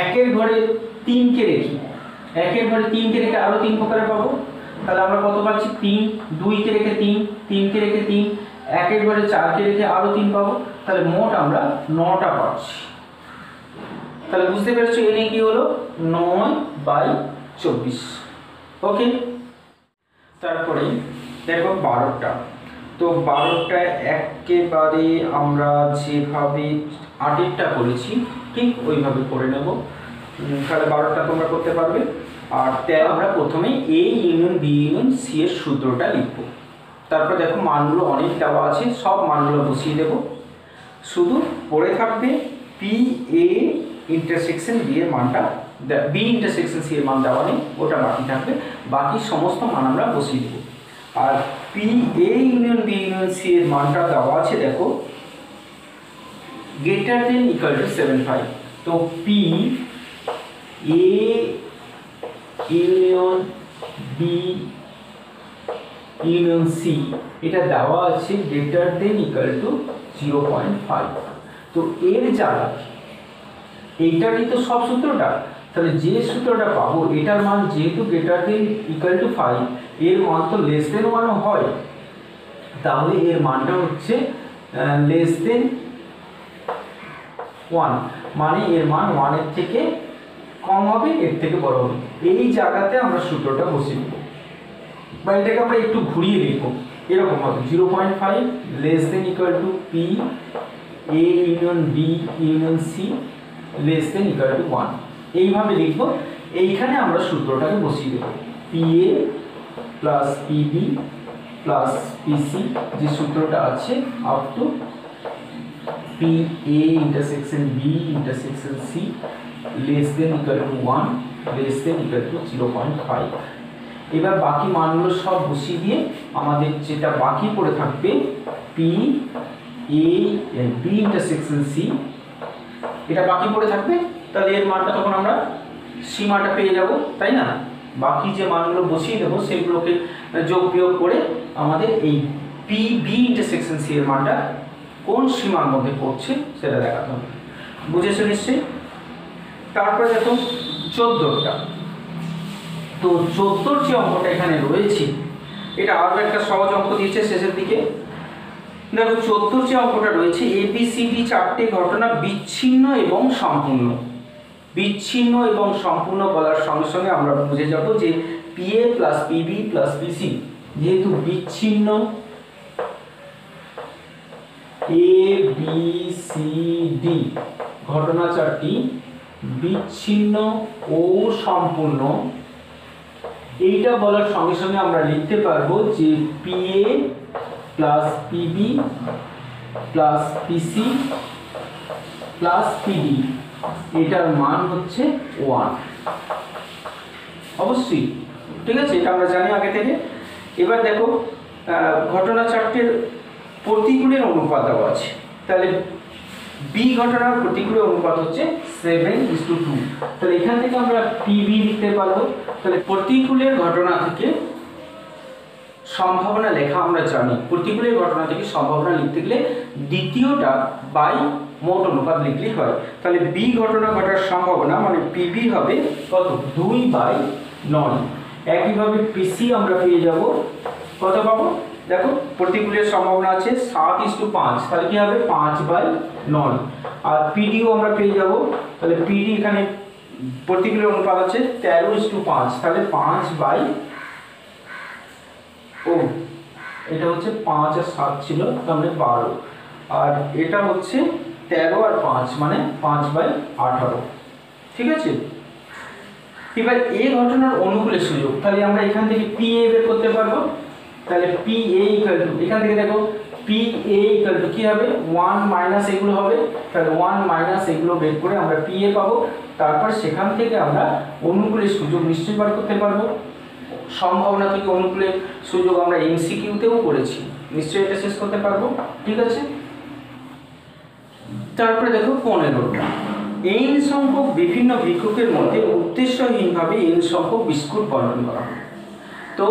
1-এর ঘরে 3-কে রেখে, 1-এর ঘরে 3-কে রেখে আরো 3 প্রকারে পাবো। তাহলে আমরা কত পাচ্ছি? 3, 2-কে রেখে 3, 3-কে রেখে 3, 1-এর ঘরে 4-কে রেখে আরো 3 পাবো। তাহলে মোট আমরা 9টা পাচ্ছি। তাহলে বুঝতে পেরেছো এনে কি হলো? 9/24। ওকে, তারপরে দেখো 12টা। তো 12টা একেবারে আমরা যেভাবে 8-এরটা করেছি ঠিক ওইভাবে করে নেব। তাহলে 12টা তোমরা করতে পারবে। আর 13 আমরা প্রথমে A union B union C এর সূত্রটা লিখব। তারপর দেখো মানগুলো অনেক দেওয়া আছে, সব মানগুলো বসিয়ে দেব। শুধু পড়ে থাকবে পি এ ইন্টারসেকশন বি এর মানটা, বি ইন্টারসেকশন সি এর মান দেওয়া নেই, ওটা বাকি থাকবে। বাকি সমস্ত মান আমরা বসিয়ে দেব। আর P A union B union C এর মানটা দেওয়া আছে দেখো গ্রেটার দেন ইকুয়াল টু 75। তো P A union B union C এটা দেওয়া আছে গ্রেটার দেন ইকুয়াল টু 0.5। তো এর জায়গা এইটারই তো সব সূত্রটা, তাহলে যে সূত্রটা পাবো এটার মান যেহেতু গ্রেটার দেন ইকুয়াল টু 5, এর মান তো লেস দেন 1 হয়, তাহলে এর মানটা হচ্ছে লেস দেন 1, মানে এর মান 1 এর থেকে কম হবে, এর থেকে বড় হবে। এই জায়গাতে আমরা সূত্রটা বসিয়ে দেব, বা এটাকে আমরা একটু ঘুরিয়ে লিখব এরকম হবে 0.5 less than equal to P A union B union C less than equal to 1, এইভাবে লিখব। এইখানে আমরা সূত্রটাকে বসিয়ে দেব P A plus P B plus P C, যে সূত্রটা আছে up to P A intersection B intersection C less than equal to 1 less than equal to 0.5। এবার বাকি মানগুলো সব বসিয়ে দিয়ে আমাদের যেটা বাকি পড়ে থাকবে P A B intersection C, এটা বাকি পড়ে থাকবে। তাহলে এর মানটা তখন আমরা সীমাটা পেয়ে যাব, তাই না? বাকি যে মানগুলো বসিয়ে দেবো সেগুলোকে যোগ বিয়োগ করে আমাদের এই পি বি ইন্টারসেকশন সি এর মানটা কোন সীমার মধ্যে পড়ছে সেটা দেখাতে হবে। বুঝেছো নিশ্চয়ই? তারপরে দেখো 14টা। তো 14 যে অঙ্কটা এখানে রয়েছে এটা আরও একটা সহজ অঙ্ক দিয়েছে শেষের দিকে। দেখো 14 যে অঙ্কটা রয়েছে এবিসিডি 4টে ঘটনা বিচ্ছিন্ন এবং সম্পূর্ণ। বিচ্ছিন্ন এবং সম্পূর্ণ বলার সঙ্গে সঙ্গে আমরা বুঝে যাব যে পিএ প্লাস পিবি প্লাস পিসি যেহেতু বিচ্ছিন্ন, এ বি সি ডি ঘটনা 4টি বিচ্ছিন্ন ও সম্পূর্ণ, এইটা বলার সঙ্গে সঙ্গে আমরা লিখতে পারবো যে পিএ প্লাস পিবি প্লাস পিসি প্লাস পিডি এটার মান হচ্ছে 1। অবশ্যই ঠিক আছে, এটা আমরা জানি আগে থেকে। এবার দেখো ঘটনা 4টের প্রতিকূলের অনুপাত দেওয়া আছে। তাহলে বি ঘটনার প্রতিকূলের অনুপাত হচ্ছে 7:2। তাহলে এখান থেকে আমরা পিবি লিখতে পারবো। তাহলে প্রতিকূলের ঘটনা থেকে সম্ভাবনা লেখা আমরা জানি। প্রতিকূলের ঘটনা থেকে সম্ভাবনা লিখতে গেলে দ্বিতীয়টা বাই মোট অনুপাত লিখলেই হয়। তাহলে বি ঘটনা ঘটার সম্ভাবনা মানে পিবি হবে কত? 2/9। একইভাবে পিসি আমরা পেয়ে যাব কত পাবো? দেখো প্রতিকূলের সম্ভাবনা আছে 7:5, তাহলে কি হবে? 5/9। আর পিডিও আমরা পেয়ে যাব, তাহলে পিডি এখানে প্রতিকূলের অনুপাত আছে 13:5, তাহলে 5/, এটা হচ্ছে 5 আর 7 ছিল তাহলে 12, আর এটা হচ্ছে 13 আর 5 মানে 5/18। ঠিক আছে, এবার এ ঘটনার অনুকূলের সুযোগ, তাহলে আমরা এখান থেকে পি এ বের করতে পারবো। তাহলে পি এ ইকুয়াল টু, এখান থেকে দেখো পি এ ইকুয়াল টু কি হবে? 1 মাইনাস এগুলো হবে, তাহলে 1 মাইনাস এগুলো বের করে আমরা পি এ পাবো। তারপর সেখান থেকে আমরা অনুকূলের সুযোগ নিশ্চয়ই বার করতে পারবো। সম্ভাবনা থেকে অনুকূলের সুযোগ আমরা এমসিকিউতেও করেছি, নিশ্চয়ই এটা শেষ করতে পারবো। ঠিক আছে, তারপরে দেখো 15টা, n সংখ্যক বিভিন্ন ভিক্ষুকের মধ্যে উদ্দেশ্যহীনভাবে n সংখ্যক বিস্কুট বন্টন করা হয়। তো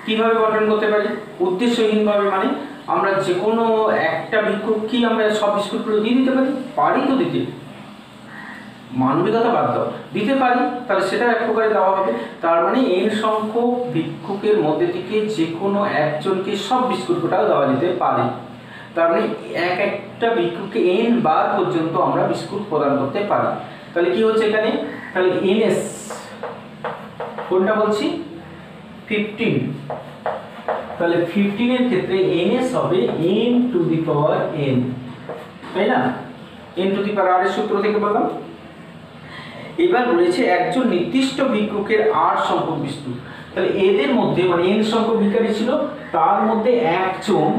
কিভাবে বন্টন করতে পারি? উদ্দেশ্যহীনভাবে মানে আমরা যে কোনো একটা ভিক্ষুক কি আমরা সব বিস্কুটগুলো দিয়ে দিতে পারি? তো দিতে, মানবিকতা বাদ দাও, দিতে পারি, তাহলে সেটা এক প্রকারে দেওয়া হবে। তার মানে n সংখ্যক ভিক্ষুকের মধ্যে থেকে যে কোনো একজনকে সব বিস্কুটটাও দেওয়া যেতে পারে। তার মানে একটা ভিক্ষুককে n বার পর্যন্ত আমরা বিস্কুট প্রদান করতে পারি। তাহলে কি হচ্ছে এখানে? তাহলে ns কোনটা বলছি? 15। তাহলে 15 এর ক্ষেত্রে ns হবে n to the power n, তাই না? n to the power r এর সূত্র থেকে বললাম। এবার রয়েছে একজন নির্দিষ্ট ভিক্ষুকের r সংখ্যক বিস্কুট। তাহলে এদের মধ্যে মানে n সংখ্যক ভিখারি ছিল, তার মধ্যে একজন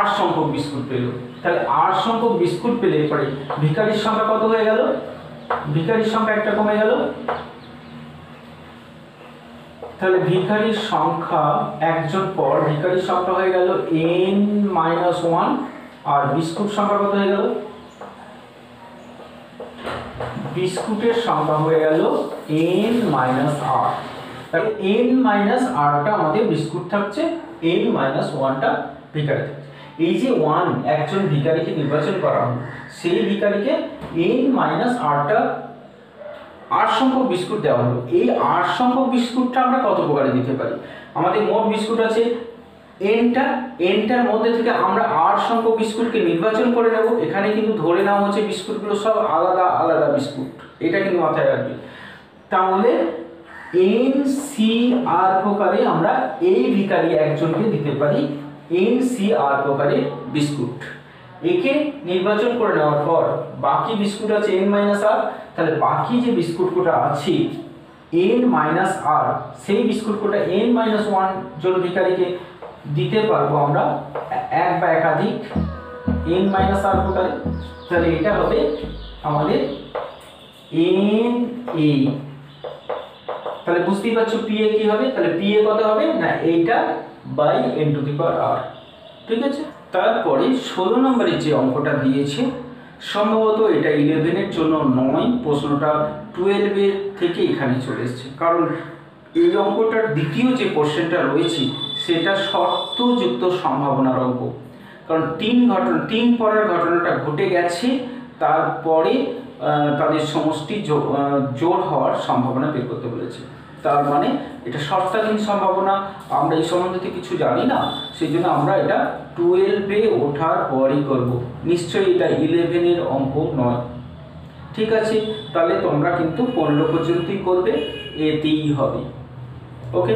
r সংখ্যক বিস্কুট পেল। তাহলে r সংখ্যক বিস্কুট পেলে পরে ভিখারির সংখ্যা কত হয়ে গেল? ভিখারির সংখ্যা একটা কমে গেল। তাহলে ভিখারির সংখ্যা একজন পর ভিখারির সংখ্যা হয়ে গেল n-1, আর বিস্কুট সংখ্যা কত হয়ে গেল? বিস্কুটের সংখ্যা হয়ে গেল n-r। তাহলে n-rটা আমাদের বিস্কুট থাকছে, n-1টা ভিখারি থাকছে। এই যে 1 একজন ভিখারিকে নির্বাচন করা হলো, সেই ভিখারিকে n-rটা r সংখ্যক বিস্কুট দেওয়া হলো। এই r সংখ্যক বিস্কুটটা আমরা কত প্রকারে দিতে পারি? আমাদের মোট বিস্কুট আছে nটার মধ্যে থেকে আমরা r সংখ্যক বিস্কুটকে নির্বাচন করে নেব। এখানে কিন্তু ধরে নেওয়া হচ্ছে বিস্কুটগুলো সব আলাদা আলাদা বিস্কুট, এটা কিন্তু মাথায় রাখবে। তাহলে n-c-r প্রকারে আমরা এই ভিখারি একজনকে দিতে পারি n-c-r প্রকারের বিস্কুট। একে নির্বাচন করে নেওয়ার পর বাকি বিস্কুট আছে n-r। তাহলে বাকি যে বিস্কুটটা আছে n-r, সেই বিস্কুটটা n-1 জন ভিখারিকে দিতে পারবো আমরা এক বা একাধিক n-r প্রকারে। তাহলে এটা হবে আমাদের n-a। তাহলে বুঝতেই পারছো pa কি হবে? তাহলে pa কত হবে না, এইটা by n to the power r। ঠিক আছে। তারপরে 16 নম্বরের যে অঙ্কটা দিয়েছে, সম্ভবত এটা 11 এর জন্য নয়, প্রশ্নটা 12 এর থেকে এখানে চলে এসেছে। কারণ এই অঙ্কটার দ্বিতীয় যে কোশ্চেনটা রয়েছে সেটা শর্তযুক্ত সম্ভাবনার অঙ্ক। কারণ 3 পরের ঘটনাটা ঘটে গেছে, তারপরে তাদের সমষ্টি জোড় হওয়ার সম্ভাবনা বের করতে বলেছে। তার মানে এটা শর্তাধীন সম্ভাবনা, আমরা এই সম্বন্ধে কিছু জানি না, সেই জন্য আমরা এটা 12-এ ওঠার পরই করব। নিশ্চয়ই এটা 11 এর অঙ্ক নয়। ঠিক আছে, তাহলে তোমরা কিন্তু 15 পর্যন্তই করবে, এতেই হবে। ওকে।